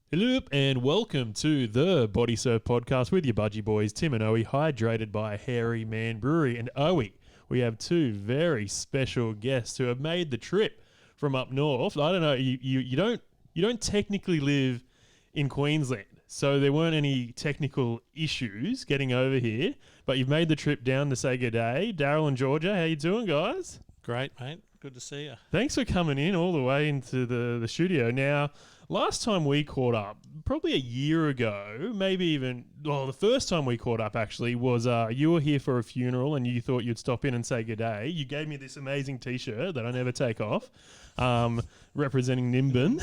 Hello and welcome to the Bodysurf Podcast with your budgie boys, Tim and Owie, hydrated by Hairy Man Brewery. And Owie, we have two very special guests who have made the trip from up north. I don't know, you don't technically live in Queensland, so there weren't any technical issues getting over here, but you've made the trip down to say good day. Darryl and Georgia, how you doing, guys? Great, mate. Good to see you. Thanks for coming in all the way into the studio. Now, last time we caught up, probably a year ago, maybe even, the first time we caught up actually was you were here for a funeral and you thought you'd stop in and say good day. You gave me this amazing T-shirt that I never take off, representing Nimbin.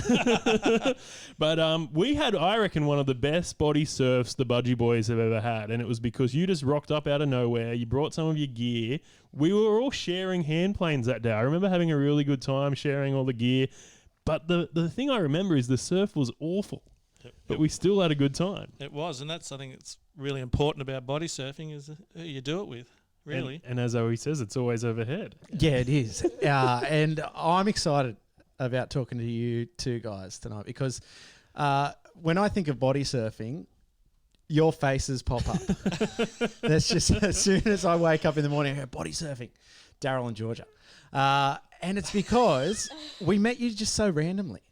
But we had, I reckon, one of the best body surfs the Budgie Boys have ever had, and it was because you just rocked up out of nowhere. You brought some of your gear. We were all sharing hand planes that day. I remember having a really good time sharing all the gear. But the thing I remember is the surf was awful, but we still had a good time. It was, and that's something that's really important about body surfing is who you do it with, really. And as Owie says, it's always overhead. Yeah, it is. And I'm excited about talking to you two guys tonight because when I think of body surfing, your faces pop up. That's just as soon as I wake up in the morning, I go, body surfing, Darryl and Georgia. And it's because we met you just so randomly.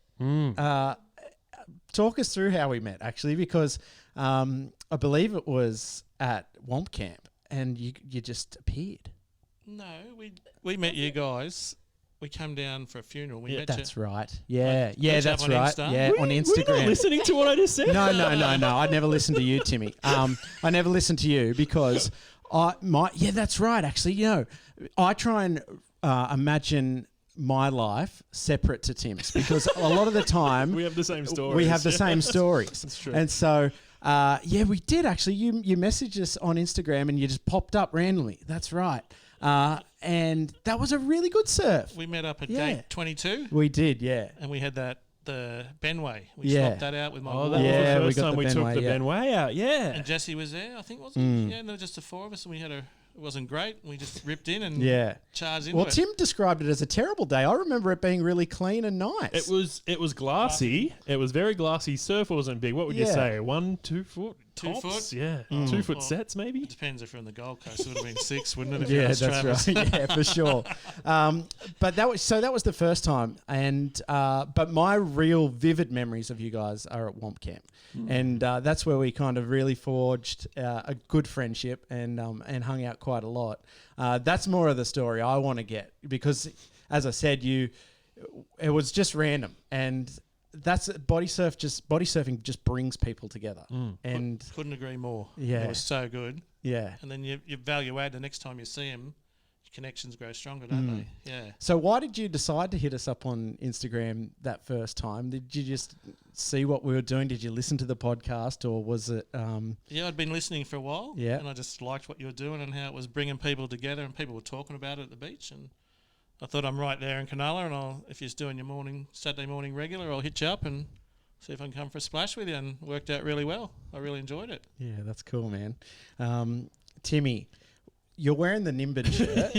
Talk us through how we met, actually, because I believe it was at Womp Camp and you just appeared. No, we met you guys. We came down for a funeral. We met That's you. right. Yeah, that's on right. Insta? Yeah, on Instagram. Were you not listening to what I just said? No. I never listened to you, Timmy. I never listened to you because that's right. Actually, I try and imagine my life separate to Tim's because a lot of the time we have the same stories. We have the same stories. That's true. And so, we did actually. You messaged us on Instagram and you just popped up randomly. That's right. And that was a really good surf. We met up at gate 22. We did, yeah. And we had the Benway. We Yeah. swapped that out with my Oh, boy. that was the first time we took Benway, the Benway out. Yeah. And Jesse was there, I think, wasn't he? Yeah, and there were just the four of us, and we had it wasn't great. We just ripped in and charged into it. Well, Tim described it as a terrible day. I remember it being really clean and nice. It was glassy. It was very glassy. Surf wasn't big. What would you say? 1, 2 foot? 2 tops? foot? Yeah. 2 foot sets maybe? It depends if you're on the Gold Coast. It would have been 6, wouldn't it? If Yeah, you're that's right. Yeah, for sure. But that was the first time, and but my real vivid memories of you guys are at Womp Camp, and that's where we kind of really forged a good friendship and hung out quite a lot. That's more of the story I want to get because, as I said, it was just random and. Body surfing just brings people together. And couldn't agree more. Yeah. It was so good. Yeah. And then you value add the next time you see them, your connections grow stronger, don't they? Yeah. So why did you decide to hit us up on Instagram that first time? Did you just see what we were doing? Did you listen to the podcast or was it... Yeah, I'd been listening for a while. Yeah. And I just liked what you were doing and how it was bringing people together and people were talking about it at the beach. And I thought I'm right there in Cronulla and if you're doing your Saturday morning regular, I'll hit you up and see if I can come for a splash with you, and worked out really well. I really enjoyed it. Yeah, that's cool, man. Timmy, you're wearing the Nimbin shirt.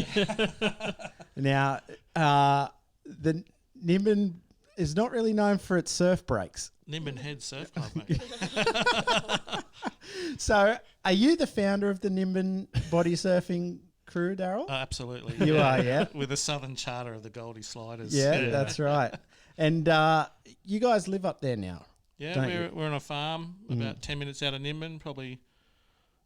Now, the Nimbin is not really known for its surf breaks. Nimbin Head Surf Club, mate. So, are you the founder of the Nimbin body surfing crew, Darryl? Absolutely. You are, yeah. With the Southern Charter of the Goldie Sliders. Yeah, that's right. And you guys live up there now. Yeah, we're on a farm about 10 minutes out of Nimbin, probably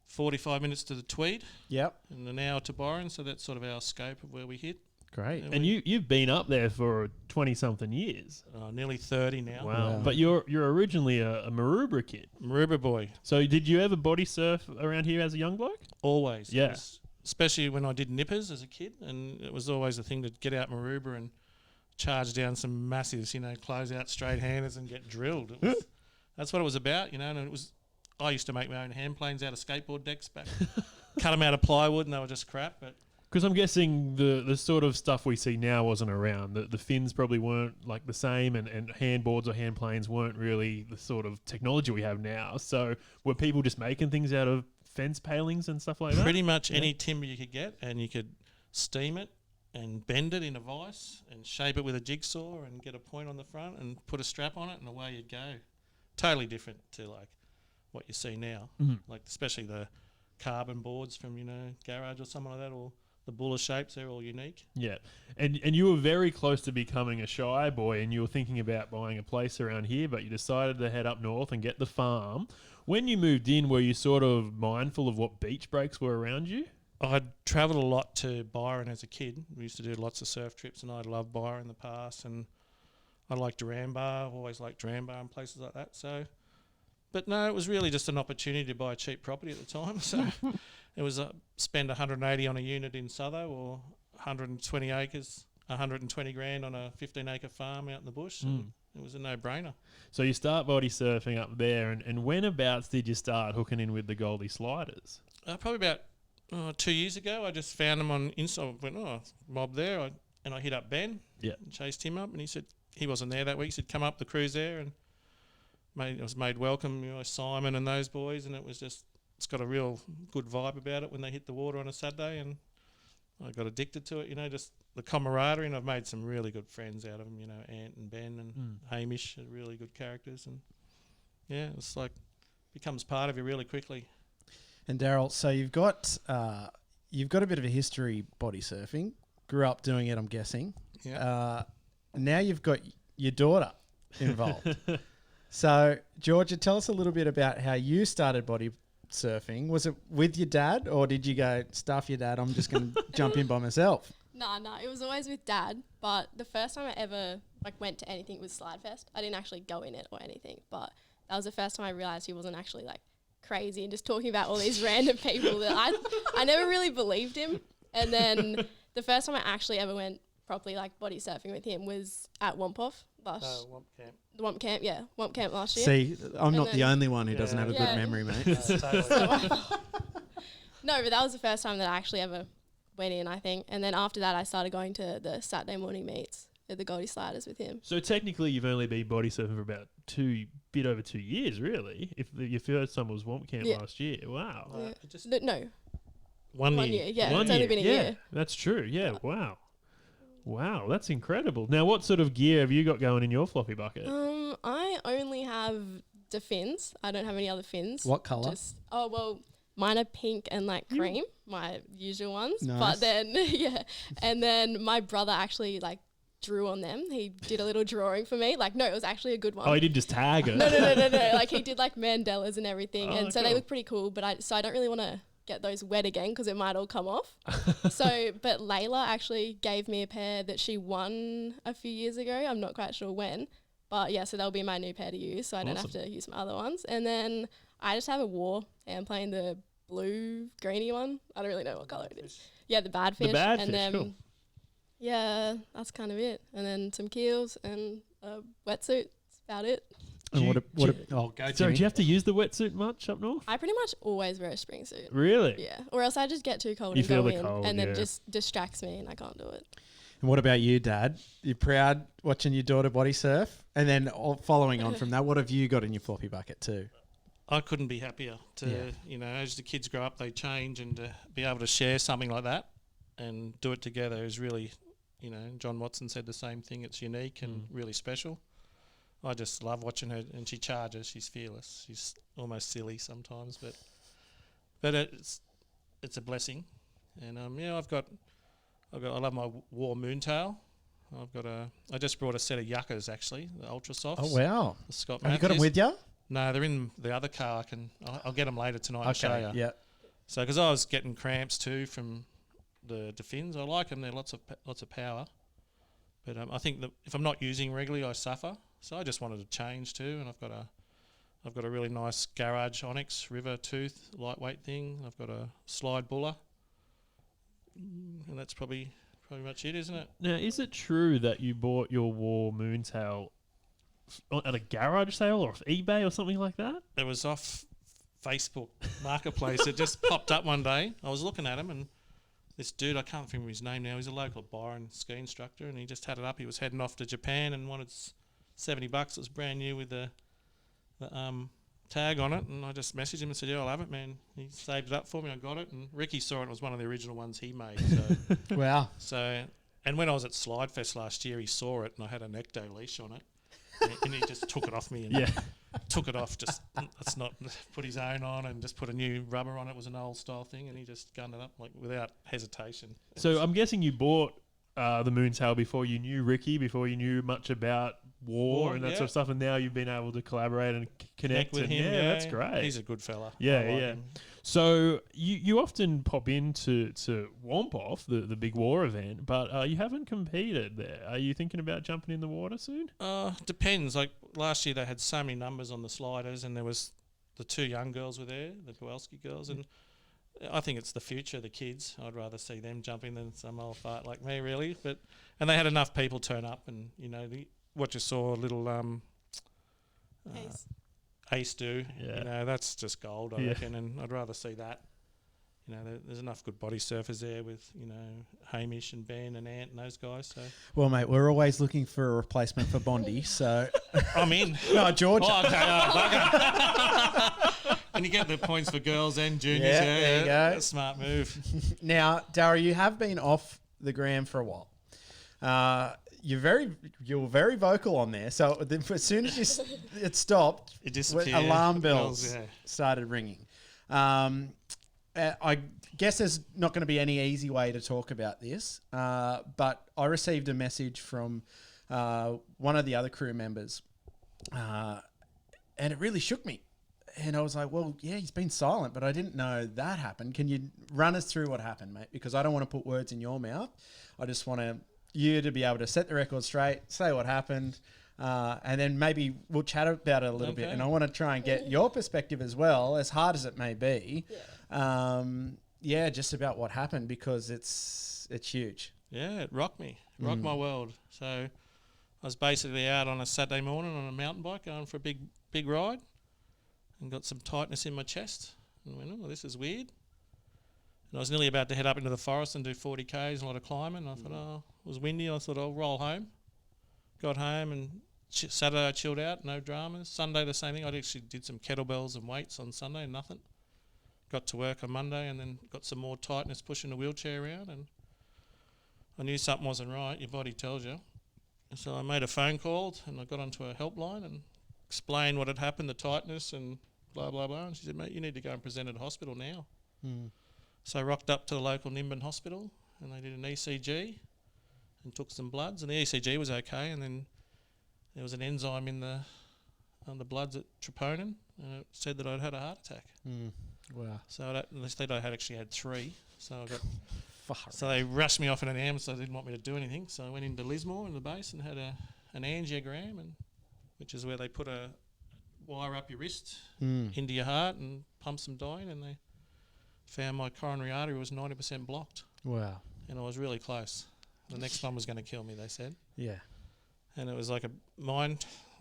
45 minutes to the Tweed. Yep. And an hour to Byron, so that's sort of our scope of where we hit. Great. And you've been up there for 20-something years. Nearly 30 now. Wow. But you're originally a Maroubra kid. Maroubra boy. So did you ever body surf around here as a young bloke? Always. Yeah. Especially when I did nippers as a kid, and it was always the thing to get out Maroubra and charge down some massives, close out straight handers and get drilled. That's what it was about, and it was. I used to make my own hand planes out of skateboard decks back, cut them out of plywood, and they were just crap. But because I'm guessing the sort of stuff we see now wasn't around. The fins probably weren't like the same, and handboards or hand planes weren't really the sort of technology we have now. So were people just making things out of fence palings and stuff like that? Pretty much any timber you could get, and you could steam it and bend it in a vise and shape it with a jigsaw and get a point on the front and put a strap on it, and away you'd go. totally different to like what you see now, like especially the carbon boards from Garage or something like that, or the buller shapes. They're all unique. Yeah, and you were very close to becoming a shy boy, and you were thinking about buying a place around here, but you decided to head up north and get the farm. When you moved in, were you sort of mindful of what beach breaks were around you? I'd travelled a lot to Byron as a kid. We used to do lots of surf trips, and I'd loved Byron in the past, and I liked Duranbar, always liked Duranbar and places like that. So, but no, it was really just an opportunity to buy a cheap property at the time. So it was spend 180 on a unit in Southo, or 120 acres, 120 grand on a 15-acre farm out in the bush. And it was a no-brainer. So you start body surfing up there, and whenabouts did you start hooking in with the Goldie sliders? Probably about 2 years ago. I just found them on Insta. I went, mob there. And I hit up Ben. Yeah. And chased him up, and he said he wasn't there that week. He said, come up the cruise there, and I was made welcome, Simon and those boys, and it's got a real good vibe about it when they hit the water on a Saturday, and I got addicted to it, just the camaraderie, and I've made some really good friends out of them, Ant and Ben and Hamish are really good characters, and yeah, it's like becomes part of you really quickly. And Daryl, so you've got a bit of a history body surfing, grew up doing it, I'm guessing. Yeah. Now you've got your daughter involved. So, Georgia, tell us a little bit about how you started body surfing. Was it with your dad, or did you go, stuff your dad, I'm just going to jump in by myself? No, it was always with Dad. But the first time I ever went to anything was Slide Fest. I didn't actually go in it or anything, but that was the first time I realised he wasn't actually crazy and just talking about all these random people that I never really believed him. And then the first time I actually ever went properly body surfing with him was at Womp Camp, yeah. Womp Camp last year. See, I'm not the only one who doesn't have a good memory, mate. No, but that was the first time that I actually ever went in, I think. And then after that, I started going to the Saturday morning meets at the Goldie Sliders with him. So technically, you've only been body surfing for about bit over 2 years, really. If your first time was Womp Camp last year, wow. No. 1 year. Yeah, it's only been a year. That's true. Yeah, wow. Wow, that's incredible. Now, what sort of gear have you got going in your floppy bucket? I only have the fins. I don't have any other fins. What colour? Mine are pink and cream, my usual ones. Nice. But then, and then my brother actually drew on them. He did a little drawing for me. No, it was actually a good one. Oh, he did just tag it? No. He did Mandelas and everything. And so they look pretty cool, but I don't really want to get those wet again because it might all come off. But Layla actually gave me a pair that she won a few years ago. I'm not quite sure when. But yeah, so that'll be my new pair to use, so I don't have to use my other ones. And then I just have a war, and I'm playing the blue greeny one. I don't really know what colour it is. Yeah, the bad fish. And then cool. Yeah, that's kind of it. And then some keels and a wetsuit. That's about it. And do you have to use the wetsuit much up north? I pretty much always wear a spring suit. Really? Yeah. Or else I just get too cold You and feel go the in cold, and then yeah. it just distracts me and I can't do it. And what about you, Dad? You proud watching your daughter body surf? And then following on from that, what have you got in your floppy bucket too? I couldn't be happier to, as the kids grow up, they change, and to be able to share something like that and do it together is really, John Watson said the same thing. It's unique and really special. I just love watching her, and she charges. She's fearless. She's almost silly sometimes, but it's a blessing. And I love my War Moontail. I just brought a set of yuccas actually, the Ultra Softs. Oh wow! The Scott Have you got them with you? No, they're in the other car. I'll get them later tonight and show you. Yeah. So, because I was getting cramps too from the fins, I like them. They're lots of power. But I think that if I'm not using regularly, I suffer. So I just wanted to change too, and I've got a really nice Garage Onyx River Tooth lightweight thing. I've got a slide buller, and that's probably much it, isn't it? Now, is it true that you bought your War Moontail at a garage sale or off eBay or something like that? It was off Facebook Marketplace. It just popped up one day. I was looking at him, and this dude, I can't remember his name now, he's a local Byron ski instructor, and he just had it up. He was heading off to Japan and wanted $70. It was brand new with the tag on it, and I just messaged him and said, yeah, I'll have it, man. He saved it up for me. I got it, and Ricky saw it. It was one of the original ones he made. So Wow. So, and when I was at Slide Fest last year, he saw it, and I had an Ecto leash on it. And he just took it off me and took it off. Just let's not put his own on and just put a new rubber on it. It was an old style thing, and he just gunned it up like without hesitation. So I'm guessing you bought the Moontail before you knew Ricky, before you knew much about war and that sort of stuff, and now you've been able to collaborate and connect with and him. Yeah, that's great. He's a good fella. Yeah, I like yeah. him. So you often pop into Womp Off, the big war event, but you haven't competed there. Are you thinking about jumping in the water soon? Depends. Like last year, they had so many numbers on the sliders, and there was the 2 young girls were there, the Kowalski girls, and I think it's the future, the kids. I'd rather see them jumping than some old fart like me, really. And they had enough people turn up, and what you saw, a little Ace do. Yeah. That's just gold, I reckon, and I'd rather see that. There's enough good body surfers there with, Hamish and Ben and Ant and those guys. So Well, mate, we're always looking for a replacement for Bondi, so... I'm in. No, Georgia. Oh, okay. And you get the points for girls and juniors. Yeah, there you go. That's a smart move. Now, Darryl, you have been off the gram for a while. You're very vocal on there. So as soon as it stopped, It disappeared. alarm bells started ringing. I guess there's not going to be any easy way to talk about this, but I received a message from one of the other crew members, and it really shook me. And I was like, well, yeah, he's been silent, but I didn't know that happened. Can you run us through what happened, mate? Because I don't want to put words in your mouth. I just want you to be able to set the record straight, say what happened, and then maybe we'll chat about it a little bit. And I want to try and get your perspective as well, as hard as it may be. Just about what happened, because it's huge. Yeah, it rocked me. It rocked my world. So I was basically out on a Saturday morning on a mountain bike going for a big ride, and got some tightness in my chest, and went, oh, this is weird. And I was nearly about to head up into the forest and do 40 Ks, a lot of climbing. And I thought, it was windy. I thought I'll roll home. Got home, and Saturday I chilled out, no dramas. Sunday the same thing. I actually did some kettlebells and weights on Sunday, nothing. Got to work on Monday, and then got some more tightness pushing the wheelchair around, and I knew something wasn't right. Your body tells you. So I made a phone call, and I got onto a helpline and explained what had happened, the tightness and blah, blah, blah. And she said, mate, you need to go and present at a hospital now. So I rocked up to the local Nimbin hospital, and they did an ECG and took some bloods, and the ECG was okay, and then there was an enzyme in the bloods at troponin, and it said that I'd had a heart attack. Wow. So instead I had actually had 3. So I got... So they rushed me off in an ambulance. So they didn't want me to do anything. So I went into Lismore in the base and had an angiogram, which is where they put a wire up your wrist into your heart and pump some dye in, and they found my coronary artery was 90% blocked. Wow. And I was really close. The next one was going to kill me, they said. Yeah. And it was like it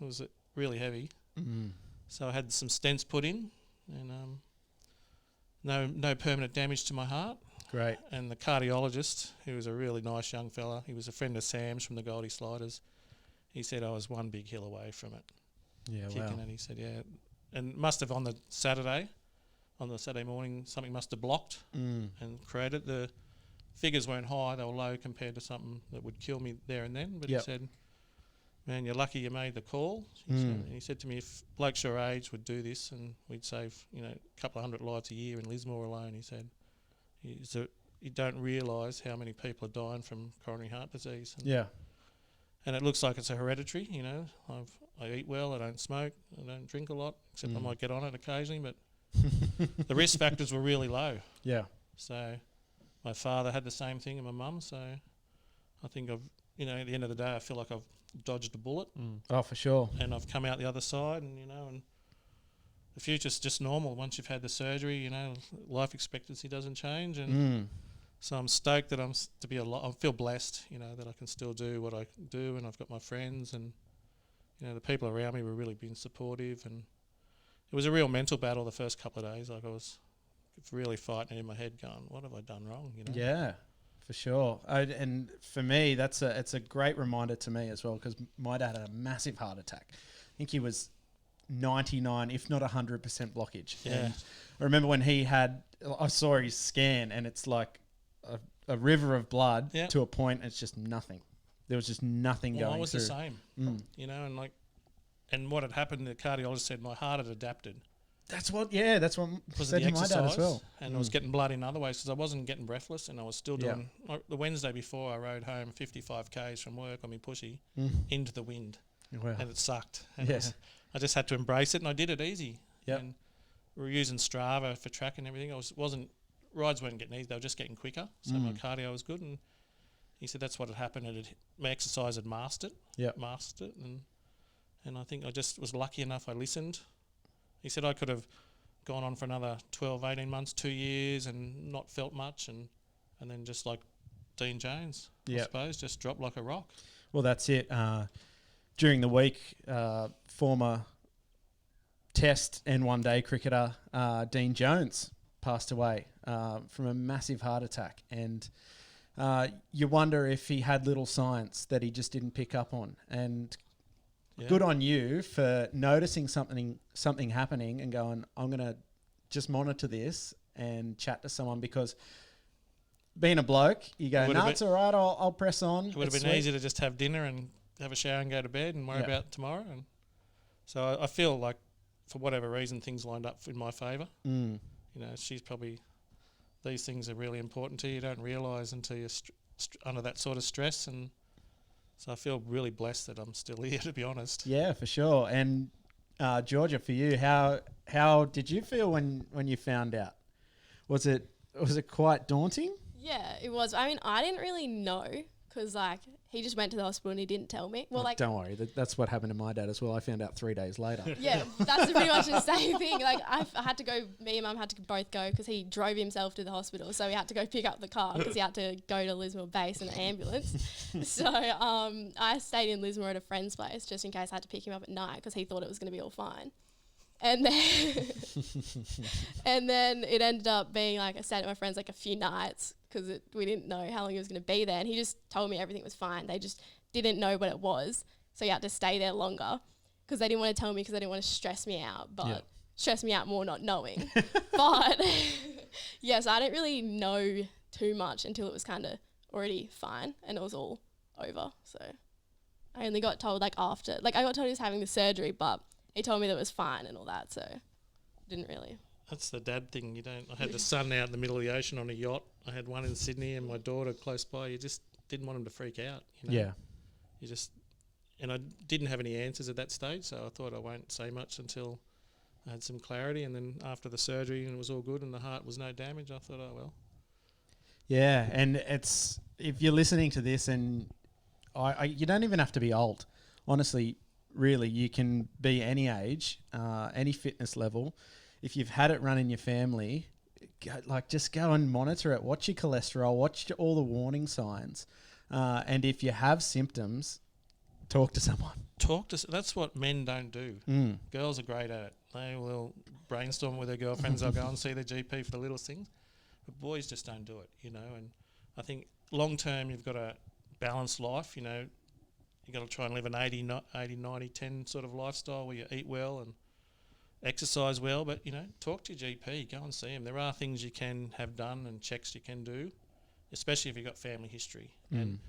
was really heavy. So I had some stents put in, and no permanent damage to my heart. Great. And the cardiologist, who was a really nice young fella, he was a friend of Sam's from the Goldie Sliders, he said I was one big hill away from it. Yeah, kicking wow. it. He said, yeah. And must have on the Saturday morning, something must have blocked and created. The figures weren't high, they were low compared to something that would kill me there and then. But he said, man, you're lucky you made the call. He said to me, if blokes your age would do this and we'd save, a couple of 100 lives a year in Lismore alone, he said, you don't realise how many people are dying from coronary heart disease. And it looks like it's a hereditary, I eat well, I don't smoke, I don't drink a lot, except I might get on it occasionally, but the risk factors were really low. Yeah. So my father had the same thing and my mum, so I think at the end of the day, I feel like I've dodged a bullet. Oh, for sure. And I've come out the other side, and and the future's just normal. Once you've had the surgery, life expectancy doesn't change, and so I'm stoked that I feel blessed, that I can still do what I do, and I've got my friends, and the people around me were really being supportive, and it was a real mental battle the first couple of days. Like I was really fighting in my head, going, "What have I done wrong?" Yeah, for sure. And for me, it's a great reminder to me as well, because my dad had a massive heart attack. I think he was 99, if not 100% blockage. Yeah. And I remember when I saw his scan, and it's like a river of blood to a point. It's just nothing. There was just nothing going through. I was the same, and like And what had happened, the cardiologist said my heart had adapted. That's what Because said of the to my dad exercise, as well. and I was getting blood in other ways because I wasn't getting breathless, and I was still doing. The Wednesday before, I rode home 55 k's from work on my pushy into the wind, Wow. and it sucked. And Yes. I just had to embrace it, and I did it easy. Yep. And we were using Strava for track and everything. Rides weren't getting easy; they were just getting quicker. So my cardio was good, and he said that's what had happened. My exercise had mastered it, and I think I just was lucky enough I listened. He said I could have gone on for another 12, 18 months, 2 years and not felt much and then just like Dean Jones, I suppose, just dropped like a rock. Well, that's it. During the week, former Test and one-day cricketer Dean Jones passed away from a massive heart attack. And you wonder if he had little signs that he just didn't pick up on. And good on you for noticing something happening and going, I'm going to just monitor this and chat to someone, because being a bloke, you go, no, it's all right, I'll press on. It would have been easy to just have dinner and have a shower and go to bed and worry about tomorrow. And so I feel like for whatever reason things lined up in my favour. You know, she's probably, these things are really important to you. You don't realise until you're under that sort of stress, and so I feel really blessed that I'm still here, to be honest. Yeah, for sure. And Georgia, for you, how did you feel when you found out? Was it quite daunting? Yeah, it was. I mean, I didn't really know because, like, he just went to the hospital and he didn't tell me. Well, like, don't worry, that's what happened to my dad as well. I found out 3 days later. Yeah, that's pretty much the same thing. Like, I had to go. Me and Mum had to both go because he drove himself to the hospital, so we had to go pick up the car because he had to go to Lismore base in an ambulance. So I stayed in Lismore at a friend's place just in case I had to pick him up at night because he thought it was going to be all fine. And then and then it ended up being like I stayed at my friend's like a few nights because we didn't know how long he was going to be there, and he just told me everything was fine. They just didn't know what it was, so you had to stay there longer because they didn't want to tell me because they didn't want to stress me out, but stress me out more not knowing. But yes, I didn't really know too much until it was kind of already fine and it was all over. So I only got told like after, like I got told he was having the surgery, but he told me that it was fine and all that, so didn't really. That's the dad thing. I had the son out in the middle of the ocean on a yacht. I had one in Sydney and my daughter close by. You just didn't want him to freak out. You know? Yeah. And I didn't have any answers at that stage, so I thought I won't say much until I had some clarity. And then after the surgery and it was all good and the heart was no damage, I thought, oh well. Yeah, and if you're listening to this, and you don't even have to be old, honestly. Really, you can be any age, any fitness level. If you've had it run in your family, just go and monitor it. Watch your cholesterol. Watch all the warning signs. And if you have symptoms, talk to someone. That's what men don't do. Girls are great at it. They will brainstorm with their girlfriends. They'll go and see their GP for the littlest things. But boys just don't do it, you know. And I think long term, you've got a balanced life, you know. You've got to try and live an 80, 90, 10 sort of lifestyle where you eat well and exercise well. But, you know, talk to your GP. Go and see him. There are things you can have done and checks you can do, especially if you've got family history. And,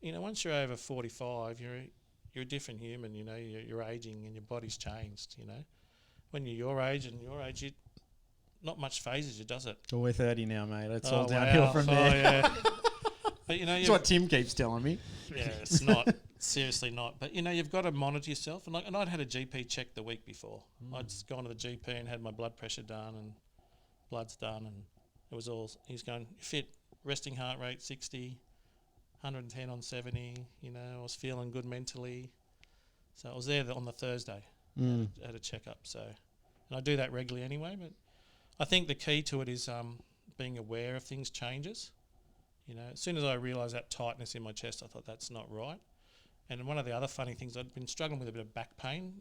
you know, once you're over 45, you're a different human, you know. You're ageing and your body's changed, you know. When you're your age, not much phases you, does it? Well, we're 30 now, mate. It's all downhill from there. Yeah. But, you know, that's what Tim keeps telling me. Yeah, it's not. Seriously not. But, you know, you've got to monitor yourself. And I'd had a GP check the week before. I'd gone to the GP and had my blood pressure done and bloods done. And it was all, he's going, fit, resting heart rate 60, 110 on 70. You know, I was feeling good mentally. So I was there on the Thursday. Had a checkup. So, and I do that regularly anyway. But I think the key to it is being aware of things changes. You know, as soon as I realised that tightness in my chest, I thought that's not right. And one of the other funny things, I'd been struggling with a bit of back pain,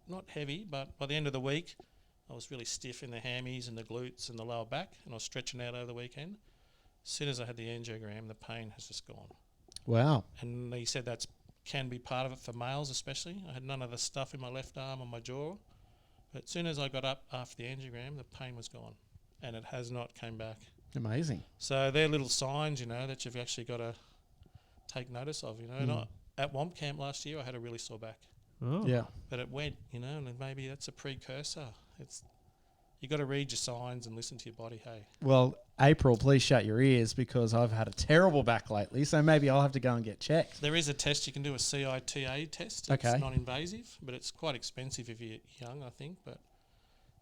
not heavy, but by the end of the week, I was really stiff in the hammies and the glutes and the lower back, and I was stretching out over the weekend. As soon as I had the angiogram, the pain has just gone. Wow. And he said that can be part of it for males especially. I had none of the stuff in my left arm or my jaw. But as soon as I got up after the angiogram, the pain was gone, and it has not came back. Amazing. So they're little signs, you know, that you've actually got to take notice of, you know. And at Womp Camp last year, I had a really sore back. Oh. Yeah. but it went, and maybe that's a precursor. You got to read your signs and listen to your body. Hey, Well, April, please shut your ears because I've had a terrible back lately. So maybe I'll have to go and get checked. there is a test you can do, a CITA test. Okay. It's non-invasive, but it's quite expensive if you're young, I think. But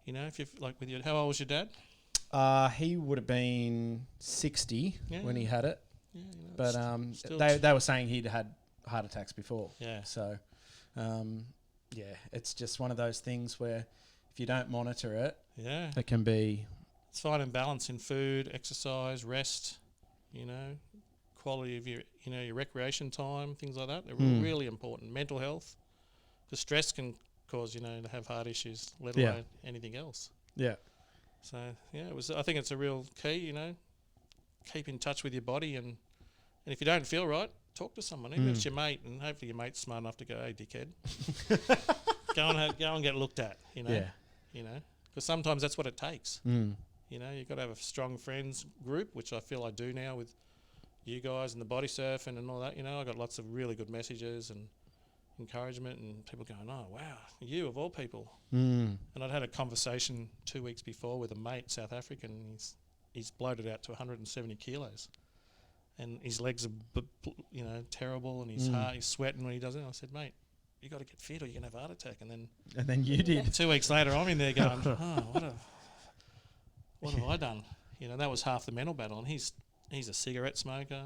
if you're like with how old was your dad? He would have been 60 Yeah. when he had it, Yeah, but still they were saying he'd had heart attacks before. yeah. So, it's just one of those things where if you don't monitor it, Yeah. it can be. It's finding balance in food, exercise, rest, quality of your recreation time, things like that. They're really important. Mental health. The stress can cause, to have heart issues, let alone anything else. Yeah. So, I think it's a real key, keep in touch with your body and if you don't feel right, talk to someone, even if it's your mate, and hopefully your mate's smart enough to go, hey, dickhead, go and get looked at, Yeah. because sometimes that's what it takes. Mm. You've got to have a strong friends group, which I feel I do now with you guys and the Bodysurf and all that. I got lots of really good messages and encouragement and people going, oh, wow, you of all people. Mm. And I'd had a conversation 2 weeks before with a mate, South African, and he's bloated out to 170 kilos. And his legs are, terrible, and his heart, he's sweating when he does it. I said, mate, you got to get fit or you're going to have a heart attack. And then you did. 2 weeks later, I'm in there going, oh, what have I done? That was half the mental battle. And he's a cigarette smoker,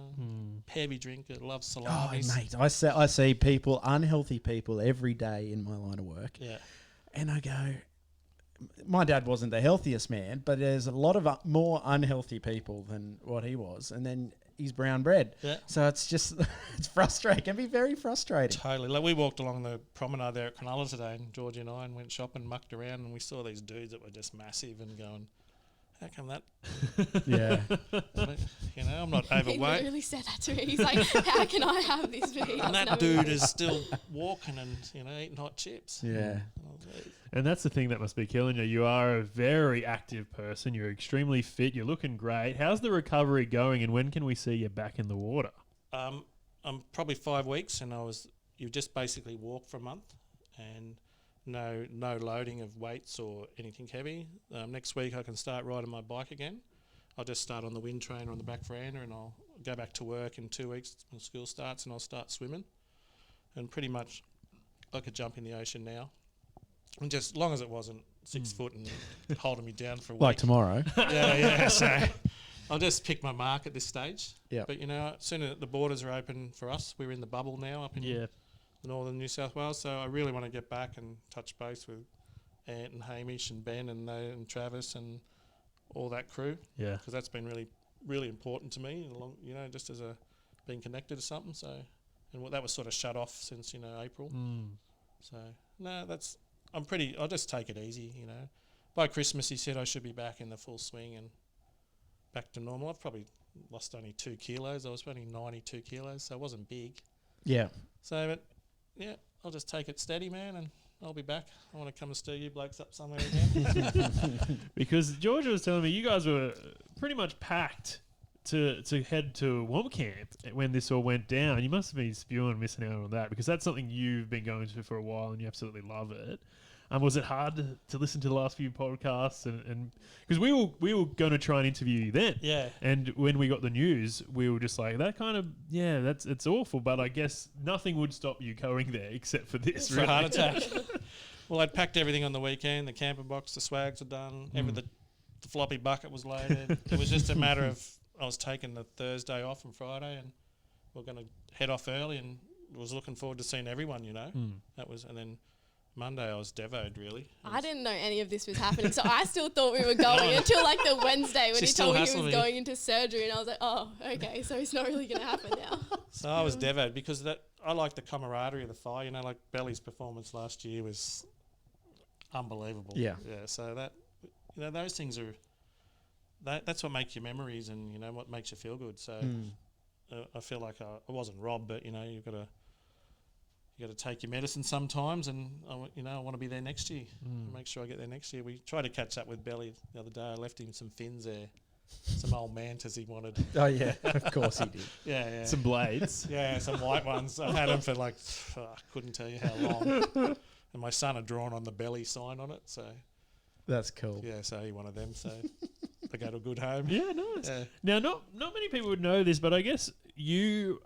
heavy drinker, loves salamis. Oh, mate, I see unhealthy people every day in my line of work. Yeah. And I go, my dad wasn't the healthiest man, but there's a lot of more unhealthy people than what he was. And then he's brown bread. Yeah. So it's just, it's frustrating. It can be very frustrating. Totally. Like we walked along the promenade there at Cronulla today, and Georgia and I went shopping, mucked around, and we saw these dudes that were just massive and going, how come that? Yeah. I'm not He overweight. literally said that to me. He's like, how can I have this big? And that dude is still walking and, eating hot chips. Yeah. And that's the thing that must be killing you. You are a very active person. You're extremely fit. You're looking great. How's the recovery going, and when can we see you back in the water? I'm probably 5 weeks, and you just basically walk for a month, and no loading of weights or anything heavy. Next week I can start riding my bike again. I'll just start on the wind trainer on the back veranda, and I'll go back to work in 2 weeks when school starts, and I'll start swimming. And pretty much I could jump in the ocean now. And just as long as it wasn't 6 foot and holding me down for a week. Like tomorrow. Yeah. So I'll just pick my mark at this stage. Yeah. But, as soon as the borders are open for us, we're in the bubble now up in northern New South Wales. So I really want to get back and touch base with Ant and Hamish and Ben and Travis and all that crew. Yeah. Because that's been really, really important to me, just as being connected to something. So, and that was sort of shut off since, April. So, no, I'll just take it easy, By Christmas, he said I should be back in the full swing and back to normal. I've probably lost only 2 kilos. I was only 92 kilos, so it wasn't big. Yeah. So, but, yeah, I'll just take it steady, man, and I'll be back. I want to come and stir you blokes up somewhere again. Because Georgia was telling me you guys were pretty much packed to head to Womp Camp when this all went down. You must have been spewing missing out on that, because that's something you've been going to for a while and you absolutely love it. Was it hard to listen to the last few podcasts? And because we were going to try and interview you then. Yeah. And when we got the news, we were just like, that kind of, it's awful. But I guess nothing would stop you going there except for this. For a heart attack. Well, I'd packed everything on the weekend. The camper box, the swags were done. The floppy bucket was loaded. It was just a matter of, I was taking the Thursday off and Friday, and we're going to head off early, and was looking forward to seeing everyone, and then Monday I was devoed, really. I didn't know any of this was happening, so I still thought we were going until like the Wednesday when he told me he was going into surgery, and I was like, oh, okay, so it's not really going to happen now. So I was devoed because I like the camaraderie of the fire. Like Belly's performance last year was unbelievable. Yeah. Yeah. So that, those things are, that's what makes your memories and, what makes you feel good. So I feel like I wasn't robbed, but, you've got to take your medicine sometimes, and I want to be there next year. Make sure I get there next year. We tried to catch up with Belly the other day. I left him some fins there some old mantas he wanted. Oh yeah, of course he did. Yeah. Some blades. Yeah, some white ones. I've had them for like, I couldn't tell you how long. And my son had drawn on the belly sign on it, so That's cool. yeah, so he wanted them, so they go to a good home. Yeah, nice. Yeah. Now, not many people would know this, but I guess you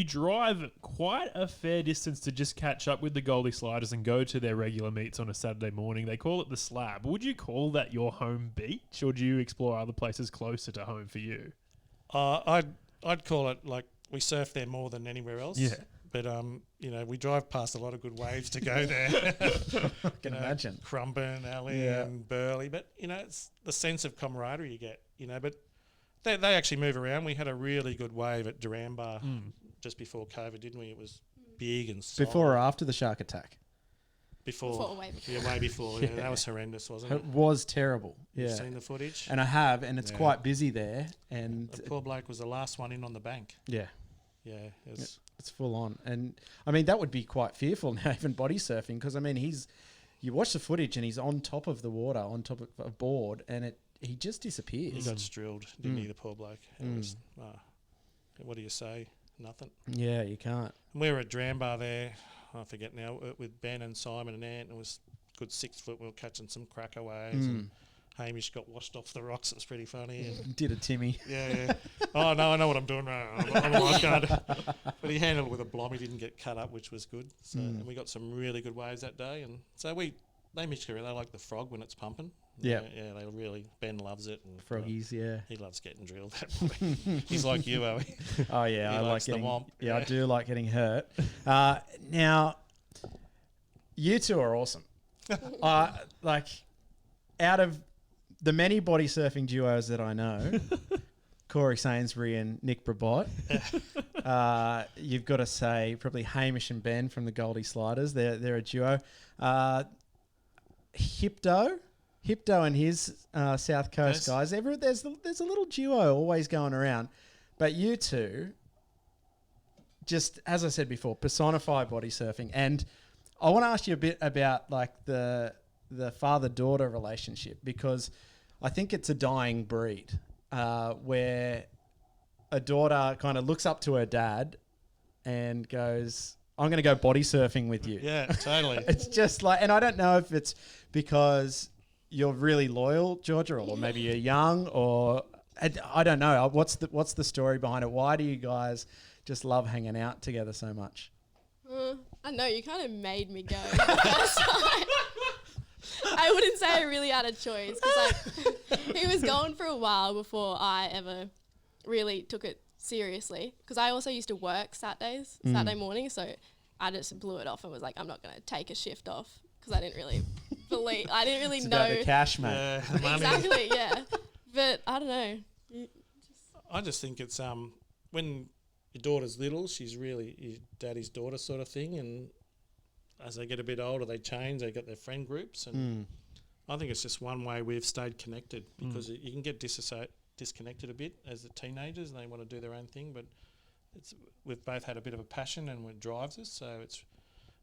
drive quite a fair distance to just catch up with the Goldie Sliders and go to their regular meets on a Saturday morning. They call it the Slab. Would you call that your home beach, or do you explore other places closer to home for you? I'd call it like we surf there more than anywhere else. Yeah. But we drive past a lot of good waves to go there. I can imagine. Crumburn, Alley, and Burley. But it's the sense of camaraderie you get. But they actually move around. We had a really good wave at Durambar just before COVID, didn't we? It was big and solid. Before or after the shark attack? Before. way before. Yeah, way before. Yeah, that was horrendous, wasn't It it? was terrible. Yeah. You've seen the footage? And I have, and it's Yeah. quite busy there. And The poor bloke was the last one in on the bank. yeah, Yeah, it was, it's full on. And I mean, that would be quite fearful now, even body surfing, because I mean, you watch the footage and he's on top of the water, on top of a board, and he just disappears. he got strilled, didn't he, the poor bloke? It was, what do you say? Nothing. Yeah, you can't. And we were at Drambar there, I forget now, with Ben and Simon and Ant, and it was a good 6 foot. We were catching some cracker waves, and Hamish got washed off the rocks. It was pretty funny. And Did a Timmy. yeah. Oh, no, I know what I'm doing. I'm a lifeguard. But he handled it with a blom. He didn't get cut up, which was good. So and we got some really good waves that day. And so they mix around. They like the frog when it's pumping. Yeah. Yeah, they really, Ben loves it. And Froggies, yeah. he loves getting drilled. That boy. He's like you, are he? Oh yeah, He I like likes the getting. womp. Yeah, I Yeah. do like getting hurt. Now, you two are awesome. Like, out of the many body surfing duos that I know, Corey Sainsbury and Nick Brabot, you've got to say probably Hamish and Ben from the Goldie Sliders. They're a duo. Hipto and his South Coast Yes. guys. There's a little duo always going around, but you two, just as I said before, personify body surfing. And I want to ask you a bit about like the father-daughter relationship, because I think it's a dying breed where a daughter kind of looks up to her dad and goes, I'm going to go body surfing with you. Yeah, totally. It's just like, and I don't know if it's because you're really loyal, Georgia, or maybe you're young, or I don't know. What's the story behind it? Why do you guys just love hanging out together so much? I know, you kind of made me go. I wouldn't say I really had a choice, because like, he was going for a while before I ever really took it seriously, because I also used to work Saturday mornings, so I just blew it off and was like, I'm not going to take a shift off, because I didn't really It's know. about the cash, mate. Yeah, the money. Exactly, yeah. But I don't know. I just think it's when your daughter's little, she's really your daddy's daughter sort of thing, and as they get a bit older, they change. They get their friend groups, and I think it's just one way we've stayed connected, because you can get disconnected a bit as the teenagers, and they want to do their own thing. But we've both had a bit of a passion, and it drives us. So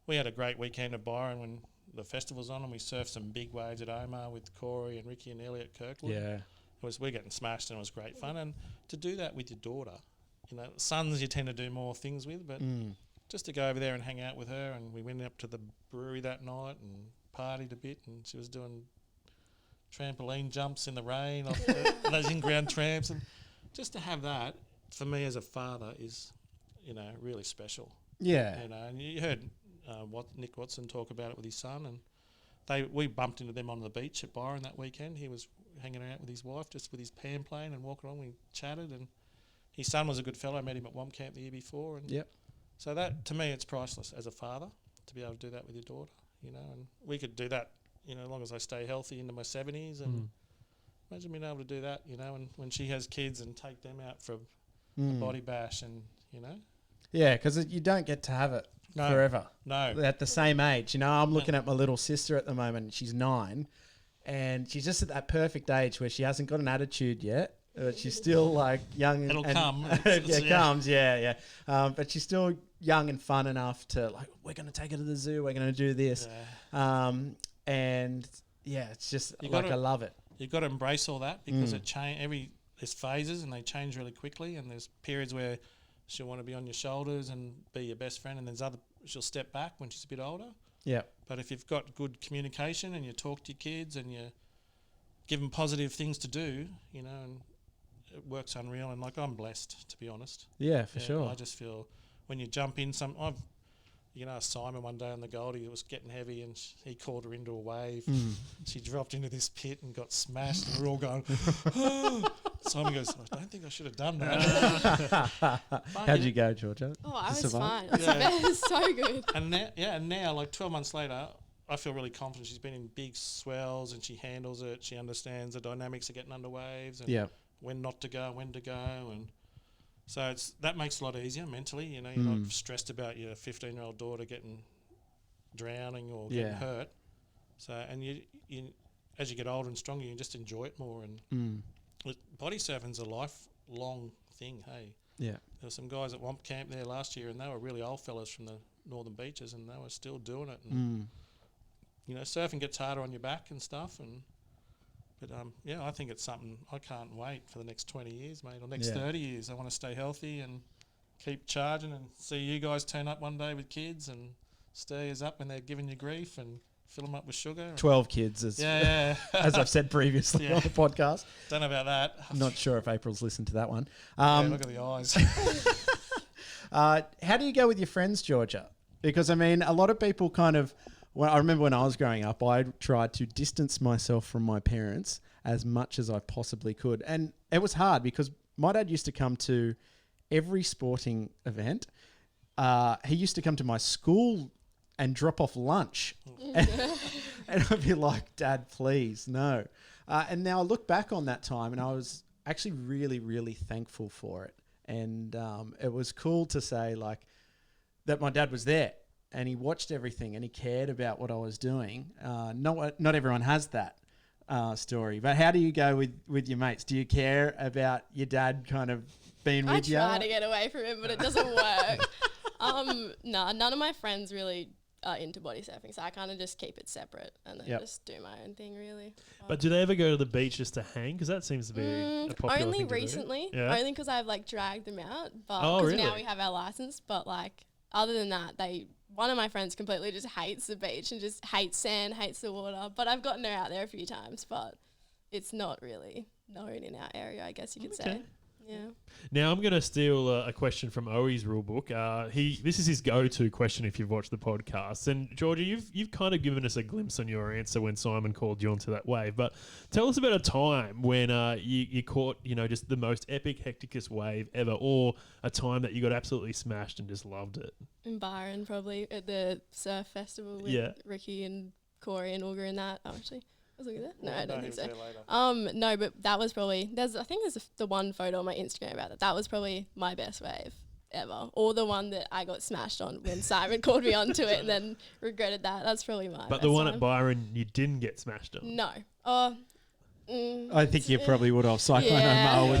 we had a great weekend at Byron when the festival's on, and we surfed some big waves at Omar with Corey and Ricky and Elliot Kirkwood. Yeah. We're getting smashed, and it was great fun. And to do that with your daughter, sons you tend to do more things with, but just to go over there and hang out with her. And we went up to the brewery that night and partied a bit, and she was doing trampoline jumps in the rain off those in-ground tramps. And just to have that, for me as a father, is, really special. Yeah. And you heard Nick Watson talk about it with his son, and we bumped into them on the beach at Byron that weekend. He was hanging out with his wife, just with his pan plane, and walking on. We chatted, and his son was a good fellow. I met him at Womp Camp the year before, and Yep. so that, to me, it's priceless as a father to be able to do that with your daughter. And we could do that, as long as I stay healthy into my 70s, and imagine being able to do that, and when she has kids, and take them out for a body bash, and Yeah, because you don't get to have it forever. No. At the same age. I'm looking at my little sister at the moment. She's 9, and she's just at that perfect age where she hasn't got an attitude yet. But she's still like young. It'll come. It comes, yeah. But she's still young and fun enough to like, we're going to take her to the zoo. We're going to do this. Yeah. And yeah, it's just You like, gotta- I love it. You've got to embrace all that, because it change there's phases and they change really quickly, and there's periods where she'll want to be on your shoulders and be your best friend, and there's other she'll step back when she's a bit older. Yeah. But if you've got good communication and you talk to your kids and you give them positive things to do, you know, and it works unreal. And like, I'm blessed, to be honest. Yeah, for sure. I just feel when you jump in you know, Simon one day on the Goldie, it was getting heavy and he caught her into a wave. She dropped into this pit and got smashed, and we're all going, oh. Simon goes, I don't think I should have done that. How'd you go, Georgia? Oh, I was fine. It was so good. And now, like 12 months later, I feel really confident. She's been in big swells and she handles it. She understands the dynamics of getting under waves and when not to go, when to go. And so that makes it a lot easier mentally. You know, you're not stressed about your 15-year-old daughter drowning or getting hurt. So, and you as you get older and stronger, you just enjoy it more. And body surfing's a lifelong thing, hey? Yeah. There were some guys at Womp Camp there last year, and they were really old fellas from the northern beaches, and they were still doing it. And you know, surfing gets harder on your back and stuff, but I think it's something I can't wait for the next 20 years, mate, or next 30 years. I want to stay healthy and keep charging and see you guys turn up one day with kids and stir us up when they're giving you grief and fill them up with sugar. 12 kids, as I've said previously on the podcast. Don't know about that. I'm not sure if April's listened to that one. Look at the eyes. How do you go with your friends, Georgia? Because, I mean, a lot of people kind of... Well, I remember when I was growing up, I tried to distance myself from my parents as much as I possibly could. And it was hard because my dad used to come to every sporting event. He used to come to my school and drop off lunch. And I'd be like, Dad, please, no. And now I look back on that time and I was actually really, really thankful for it. And it was cool to say like that my dad was there and he watched everything and he cared about what I was doing. Not everyone has that story. But how do you go with your mates? Do you care about your dad kind of being with you? I try to get away from him, but it doesn't work. No, none of my friends really are into body surfing, so I kind of just keep it separate and then just do my own thing, really. But do they ever go to the beach just to hang? Because that seems to be a popular only thing to recently. do. Yeah. Only because I've like dragged them out. But really? now we have our license. But like other than that, one of my friends completely just hates the beach and just hates sand, hates the water. But I've gotten her out there a few times, but it's not really known in our area, I guess you could say. Yeah. Now I'm going to steal a question from Owi's rule book. This is his go-to question if you've watched the podcast. And Georgia, you've kind of given us a glimpse on your answer when Simon called you onto that wave. But tell us about a time when you caught, just the most epic, hecticest wave ever, or a time that you got absolutely smashed and just loved it. In Byron, probably at the surf festival with Ricky and Corey and Olga and that. Oh, actually. Was I there? No, I don't think so. No, but that was probably I think there's the one photo on my Instagram about it. That was probably my best wave ever, or the one that I got smashed on when Simon called me onto it and then regretted that. That's probably my. But the one at Byron, you didn't get smashed on. No. I think you probably would have. Cyclone Omar,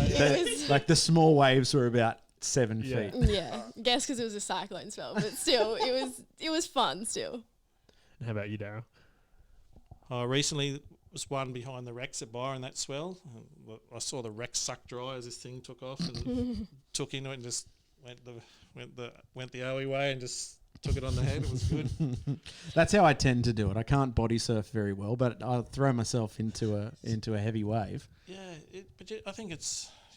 like the small waves were about 7 feet. Yeah, I guess because it was a cyclone spell, but still, it was fun still. And how about you, Daryl? Recently was one behind the wrecks at Byron, that swell. I saw the wreck suck dry as this thing took off and took into it and just went the OE way and just took it on the head. It was good. That's how I tend to do it. I can't body surf very well, but I'll throw myself into a heavy wave. Yeah, I think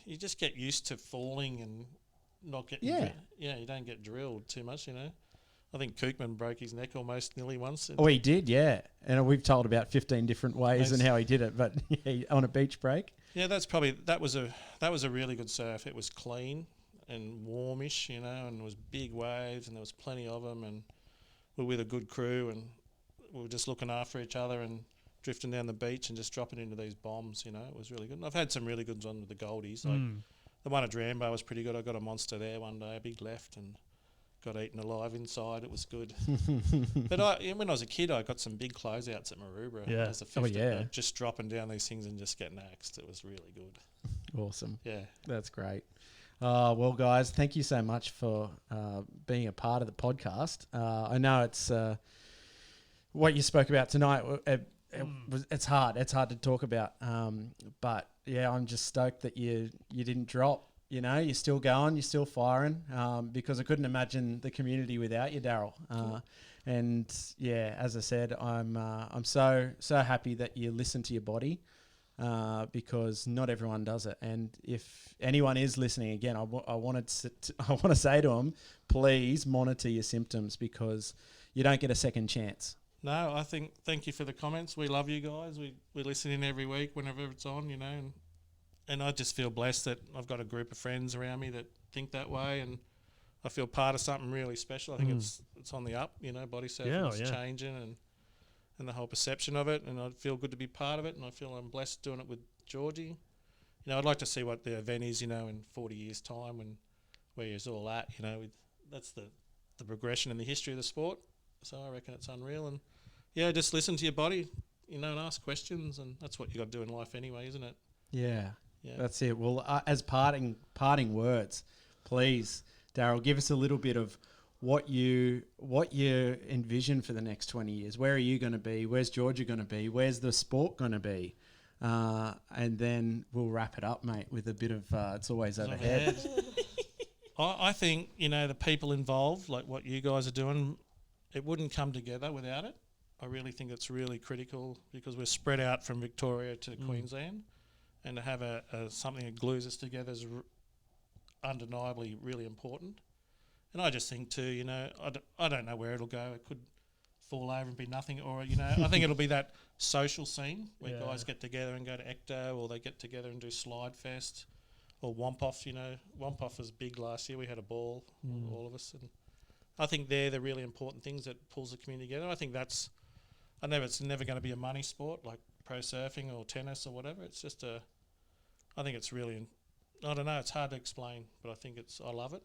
you just get used to falling and not getting. You don't get drilled too much, I think Kookman broke his neck almost nearly once. Oh, he did, yeah. And we've told about 15 different ways and how he did it, but on a beach break. Yeah, that was a really good surf. It was clean and warmish, and it was big waves and there was plenty of them, and we were with a good crew and we were just looking after each other and drifting down the beach and just dropping into these bombs. It was really good. And I've had some really good ones with the Goldies. Like the one at Drambo was pretty good. I got a monster there one day, a big left, and got eaten alive inside. It was good. But when I was a kid, I got some big closeouts at Maroubra. Yeah. As a 50, just dropping down these things and just getting axed. It was really good. Awesome. Yeah. That's great. Well, guys, thank you so much for being a part of the podcast. I know it's what you spoke about tonight. it's hard. It's hard to talk about. But yeah, I'm just stoked that you didn't drop. You know, you're still going, you're still firing. Because I couldn't imagine the community without you, Daryl. And yeah, as I said, I'm so happy that you listen to your body. Because not everyone does it, and if anyone is listening again, I want to say to them, please monitor your symptoms because you don't get a second chance. No, thank you for the comments. We love you guys. We listen in every week whenever it's on, you know, and I just feel blessed that I've got a group of friends around me that think that way, and I feel part of something really special. I think it's on the up, you know, Bodysurf is changing and the whole perception of it, and I feel good to be part of it, and I feel I'm blessed doing it with Georgie. You know, I'd like to see what the event is, you know, in 40 years' time when where you're all at, you know, that's the progression in the history of the sport. So I reckon it's unreal, and yeah, just listen to your body, you know, and ask questions, and that's what you got to do in life anyway, isn't it? Yeah, that's it. Well, as parting words, please, Daryl, give us a little bit of what you envision for the next 20 years. Where are you going to be? Where's Georgia going to be? Where's the sport going to be? And then we'll wrap it up, mate, with a bit of it's always overhead. I think, you know, the people involved, like what you guys are doing, it wouldn't come together without it. I really think it's really critical because we're spread out from Victoria to Queensland, and to have something that glues us together is undeniably really important. And I just think too, you know, I don't know where it'll go. It could fall over and be nothing, or, you know, I think it'll be that social scene where guys get together and go to Ecto, or they get together and do Slide Fest, or Womp-Off. You know, Womp-Off was big last year. We had a ball, all of us, and I think they're the really important things that pulls the community together. I think I know it's never going to be a money sport like pro surfing or tennis or whatever. It's just I think it's really, I don't know, it's hard to explain, but I love it.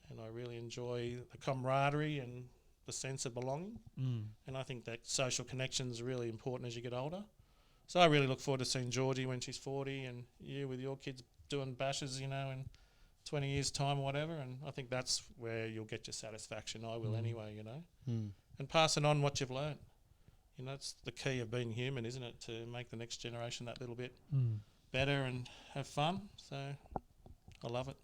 And I really enjoy the camaraderie and the sense of belonging. And I think that social connection is really important as you get older. So I really look forward to seeing Georgie when she's 40, and you with your kids doing bashes, you know, in 20 years' time or whatever. And I think that's where you'll get your satisfaction. I will anyway, you know. And passing on what you've learned. You know, that's the key of being human, isn't it? To make the next generation that little bit better and have fun. So I love it.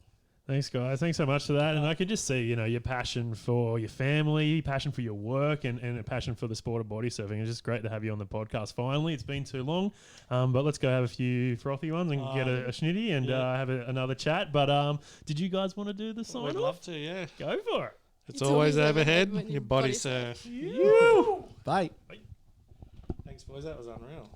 Thanks, guys. Thanks so much for that. And I could just see, you know, your passion for your family, passion for your work, and a passion for the sport of body surfing. It's just great to have you on the podcast finally. It's been too long. But let's go have a few frothy ones and get a schnitty and have another chat. But did you guys want to do the sign off? We'd love to, yeah. Go for it. It's always overhead. Your body surf. Bye. Thanks, boys. That was unreal.